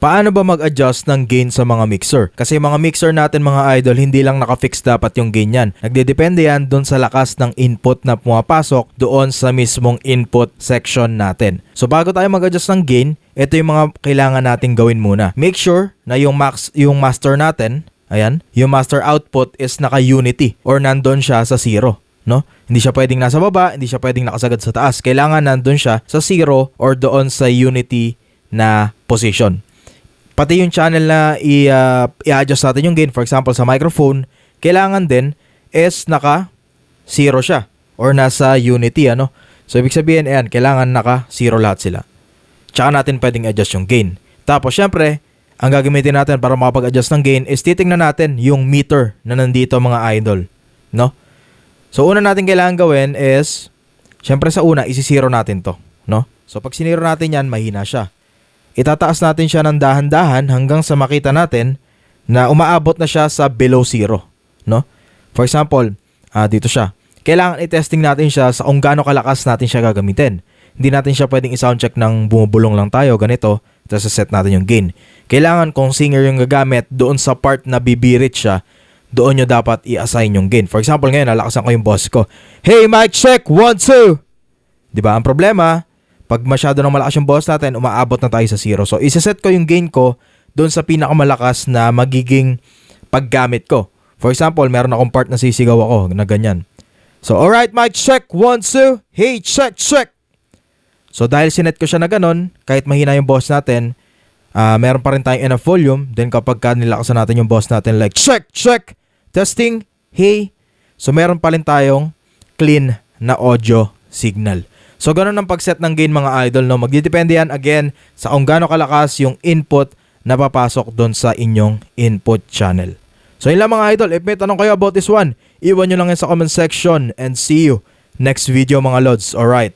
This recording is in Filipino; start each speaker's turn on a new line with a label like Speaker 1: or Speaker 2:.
Speaker 1: Paano ba mag-adjust ng gain sa mga mixer? Kasi mga mixer natin mga idol, hindi lang naka-fix dapat yung gain yan. Nagdedepende yan doon sa lakas ng input na pumapasok doon sa mismong input section natin. So bago tayo mag-adjust ng gain, ito yung mga kailangan nating gawin muna. Make sure na yung master natin, ayan, yung master output is naka-unity or nandun siya sa 0. No? Hindi siya pwedeng nasa baba, hindi siya pwedeng nakasagad sa taas. Kailangan nandun siya sa 0 or doon sa unity na position. Pati yung channel na i-adjust natin yung gain, for example sa microphone, kailangan din is naka 0 siya or nasa unity, ano? So ibig sabihin, ayan, kailangan naka 0 lahat sila. Tsaka natin pwedeng adjust yung gain. Tapos syempre, ang gagamitin natin para makapag-adjust ng gain is titingnan natin yung meter na nandito mga idol, no? So una natin kailangan gawin is, syempre sa una, isi-0 natin to, no? So pag siniro natin yan, mahina siya. Itataas natin siya ng dahan-dahan hanggang sa makita natin na umaabot na siya sa below 0, no? For example, dito siya. Kailangan i-testing natin siya sa kung gaano kalakas natin siya gagamitin. Hindi natin siya pwedeng i-soundcheck ng bumubulong lang tayo, ganito, tapos set natin yung gain. Kailangan kung singer yung gagamit, doon sa part na bibirit siya, doon nyo dapat i-assign yung gain. For example, ngayon, nalakasan ko yung boss ko. Hey, mic check, 1, 2! Diba? Ang problema, pag masyado nang malakas yung boss natin, umaabot na tayo sa 0. So, isa-set ko yung gain ko doon sa pinakamalakas na magiging paggamit ko. For example, meron akong part na sisigaw ako na ganyan. So, alright, mic check, 1, 2. Hey, check, check! So, dahil sinet ko siya na ganun, kahit mahina yung boss natin, meron pa rin tayong enough volume. Then, kapag nilakasan natin yung boss natin, like, check, check, testing, hey. So, meron pa rin tayong clean na audio signal. So, ganun ang pag-set ng gain mga idol, no? Magdidepende yan, again, sa kung gaano kalakas yung input na papasok doon sa inyong input channel. So, yun lang mga idol. If may tanong kayo about this one, iwan nyo lang yan sa comment section and see you next video mga lods. Alright.